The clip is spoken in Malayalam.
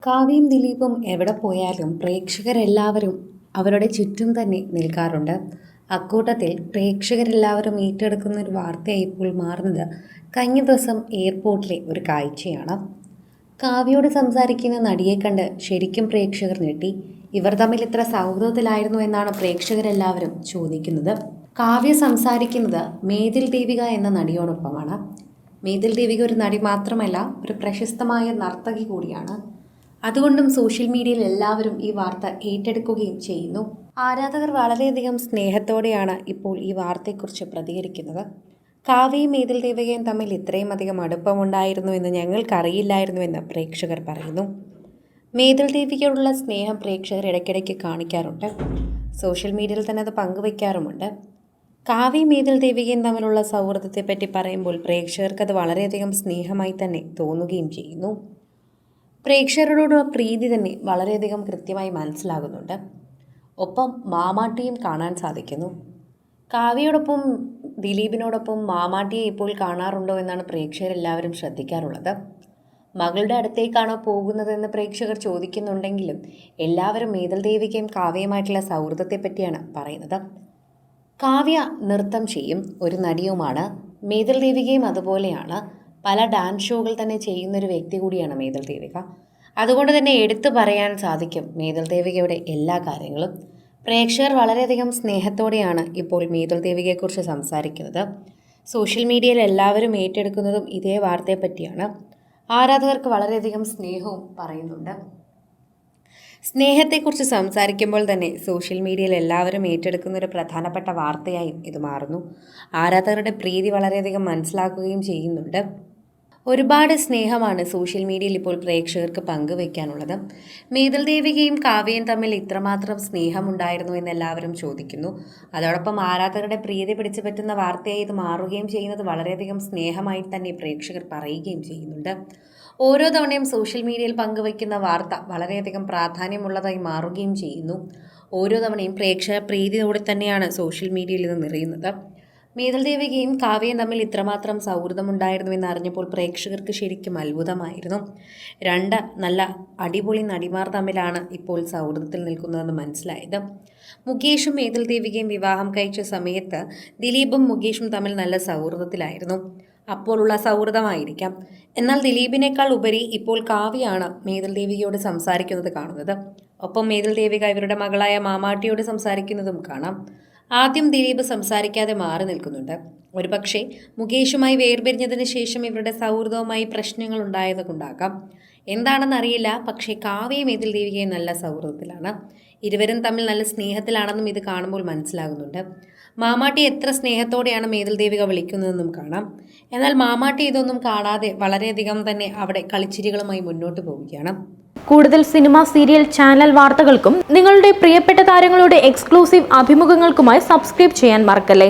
കാവ്യയും ദിലീപും എവിടെ പോയാലും പ്രേക്ഷകരെല്ലാവരും അവരുടെ ചുറ്റും തന്നെ നിൽക്കാറുണ്ട്. അക്കൂട്ടത്തിൽ പ്രേക്ഷകരെല്ലാവരും ഏറ്റെടുക്കുന്ന ഒരു വാർത്തയായി ഇപ്പോൾ മാറുന്നത് കഴിഞ്ഞ ദിവസം എയർപോർട്ടിലെ ഒരു കാഴ്ചയാണ്. കാവ്യയോട് സംസാരിക്കുന്ന നടിയെ കണ്ട് ശരിക്കും പ്രേക്ഷകർ ഞെട്ടി. ഇവർ തമ്മിൽ ഇത്ര സൗഹൃദത്തിലായിരുന്നു എന്നാണ് പ്രേക്ഷകരെല്ലാവരും ചോദിക്കുന്നത്. കാവ്യ സംസാരിക്കുന്നത് മേതിൽ ദേവിക എന്ന നടിയോടൊപ്പമാണ്. മേതിൽ ദേവിക ഒരു നടി മാത്രമല്ല, ഒരു പ്രശസ്തമായ നർത്തകി കൂടിയാണ്. അതുകൊണ്ടും സോഷ്യൽ മീഡിയയിൽ എല്ലാവരും ഈ വാർത്ത ഏറ്റെടുക്കുകയും ചെയ്യുന്നു. ആരാധകർ വളരെയധികം സ്നേഹത്തോടെയാണ് ഇപ്പോൾ ഈ വാർത്തയെക്കുറിച്ച് പ്രതികരിക്കുന്നത്. കാവ്യയും മേതിൽ ദേവികയും തമ്മിൽ ഇത്രയും അധികം അടുപ്പമുണ്ടായിരുന്നുവെന്ന് ഞങ്ങൾക്കറിയില്ലായിരുന്നുവെന്ന് പ്രേക്ഷകർ പറയുന്നു. മേതിൽ ദേവികയോടുള്ള സ്നേഹം പ്രേക്ഷകർ ഇടയ്ക്കിടയ്ക്ക് കാണിക്കാറുണ്ട്. സോഷ്യൽ മീഡിയയിൽ തന്നെ അത് പങ്കുവയ്ക്കാറുമുണ്ട്. കാവ്യയും മേതിൽ ദേവികയും തമ്മിലുള്ള സൗഹൃദത്തെപ്പറ്റി പറയുമ്പോൾ പ്രേക്ഷകർക്കത് വളരെയധികം സ്നേഹമായി തന്നെ തോന്നുകയും ചെയ്യുന്നു. പ്രേക്ഷകരോടുള്ള പ്രീതി തന്നെ വളരെയധികം കൃത്യമായി മനസ്സിലാകുന്നുണ്ട്. ഒപ്പം മാമാട്ടിയും കാണാൻ സാധിക്കുന്നു. കാവ്യയോടൊപ്പം ദിലീപിനോടൊപ്പം മാമാട്ടിയെ ഇപ്പോൾ കാണാറുണ്ടോ എന്നാണ് പ്രേക്ഷകരെല്ലാവരും ശ്രദ്ധിക്കാറുള്ളത്. മകളുടെ അടുത്തേക്കാണോ പോകുന്നതെന്ന് പ്രേക്ഷകർ ചോദിക്കുന്നുണ്ടെങ്കിലും എല്ലാവരും മേതിൽ ദേവികയും കാവ്യയുമായിട്ടുള്ള സൗഹൃദത്തെപ്പറ്റിയാണ് പറയുന്നത്. കാവ്യ നൃത്തം ചെയ്യും, ഒരു നടിയുമാണ്. മേതിൽ ദേവികയും അതുപോലെയാണ്. പല ഡാൻസ് ഷോകൾ തന്നെ ചെയ്യുന്നൊരു വ്യക്തി കൂടിയാണ് മേതിൽ ദേവിക. അതുകൊണ്ട് തന്നെ എടുത്തു പറയാൻ സാധിക്കും മേതിൽ ദേവികയുടെ എല്ലാ കാര്യങ്ങളും. പ്രേക്ഷകർ വളരെയധികം സ്നേഹത്തോടെയാണ് ഇപ്പോൾ മേതിൽ ദേവികയെക്കുറിച്ച് സംസാരിക്കുന്നത്. സോഷ്യൽ മീഡിയയിൽ എല്ലാവരും ഏറ്റെടുക്കുന്നതും ഇതേ വാർത്തയെപ്പറ്റിയാണ്. ആരാധകർക്ക് വളരെയധികം സ്നേഹവും പറയുന്നുണ്ട്. സ്നേഹത്തെക്കുറിച്ച് സംസാരിക്കുമ്പോൾ തന്നെ സോഷ്യൽ മീഡിയയിൽ എല്ലാവരും ഏറ്റെടുക്കുന്ന ഒരു പ്രധാനപ്പെട്ട വാർത്തയായും ഇത് മാറുന്നു. ആരാധകരുടെ പ്രീതി വളരെയധികം മനസ്സിലാക്കുകയും ചെയ്യുന്നുണ്ട്. ഒരുപാട് സ്നേഹമാണ് സോഷ്യൽ മീഡിയയിൽ ഇപ്പോൾ പ്രേക്ഷകർക്ക് പങ്കുവയ്ക്കാനുള്ളത്. മേതിൽ ദേവികയും കാവ്യയും തമ്മിൽ ഇത്രമാത്രം സ്നേഹമുണ്ടായിരുന്നു എന്ന് എല്ലാവരും ചോദിക്കുന്നു. അതോടൊപ്പം ആരാധകരുടെ പ്രീതി പിടിച്ചു പറ്റുന്ന വാർത്തയായി ഇത് മാറുകയും ചെയ്യുന്നത് വളരെയധികം സ്നേഹമായി തന്നെ പ്രേക്ഷകർ പറയുകയും ചെയ്യുന്നുണ്ട്. ഓരോ തവണയും സോഷ്യൽ മീഡിയയിൽ പങ്കുവയ്ക്കുന്ന വാർത്ത വളരെയധികം പ്രാധാന്യമുള്ളതായി മാറുകയും ചെയ്യുന്നു. ഓരോ തവണയും പ്രേക്ഷക പ്രീതിയോടെ തന്നെയാണ് സോഷ്യൽ മീഡിയയിൽ ഇത് നിറയുന്നത്. മേതിൽ ദേവികയും കാവ്യയും തമ്മിൽ ഇത്രമാത്രം സൗഹൃദമുണ്ടായിരുന്നുവെന്ന് അറിഞ്ഞപ്പോൾ പ്രേക്ഷകർക്ക് ശരിക്കും അത്ഭുതമായിരുന്നു. രണ്ട് നല്ല അടിപൊളി നടിമാർ തമ്മിലാണ് ഇപ്പോൾ സൗഹൃദത്തിൽ നിൽക്കുന്നതെന്ന് മനസ്സിലായത്. മുകേഷും മേതിൽ ദേവികയും വിവാഹം കഴിച്ച സമയത്ത് ദിലീപും മുകേഷും തമ്മിൽ നല്ല സൗഹൃദത്തിലായിരുന്നു. അപ്പോഴുള്ള സൗഹൃദമായിരിക്കാം. എന്നാൽ ദിലീപിനേക്കാൾ ഉപരി ഇപ്പോൾ കാവ്യയാണ് മേതിൽ ദേവികയോട് സംസാരിക്കുന്നത് കാണുന്നത്. ഒപ്പം മേതിൽ ദേവിക ഇവരുടെ മകളായ മാമാട്ടിയോട് സംസാരിക്കുന്നതും കാണാം. ആദ്യം ദിലീപ് സംസാരിക്കാതെ മാറി നിൽക്കുന്നുണ്ട്. ഒരുപക്ഷെ മുകേഷുമായി വേർപിരിഞ്ഞതിന് ശേഷം ഇവരുടെ സൗഹൃദവുമായി പ്രശ്നങ്ങൾ ഉണ്ടായതുകൊണ്ടാകാം. എന്താണെന്നറിയില്ല. പക്ഷേ കാവ്യയും മേതിൽ ദേവികയും നല്ല സൗഹൃദത്തിലാണ്. ഇരുവരും തമ്മിൽ നല്ല സ്നേഹത്തിലാണെന്നും ഇത് കാണുമ്പോൾ മനസ്സിലാകുന്നുണ്ട്. മാമാട്ടി എത്ര സ്നേഹത്തോടെയാണ് മേതിൽ ദേവിക വിളിക്കുന്നതെന്നും കാണാം. എന്നാൽ മാമാട്ടി ഇതൊന്നും കാണാതെ വളരെയധികം തന്നെ അവിടെ കളിച്ചിരികളുമായി മുന്നോട്ട് പോവുകയാണ്. കൂടുതൽ സിനിമ, സീരിയൽ, ചാനൽ വാർത്തകൾക്കും നിങ്ങളുടെ പ്രിയപ്പെട്ട താരങ്ങളുടെ എക്സ്ക്ലൂസീവ് അഭിമുഖങ്ങൾക്കുമായി സബ്സ്ക്രൈബ് ചെയ്യാൻ മറക്കല്ലേ.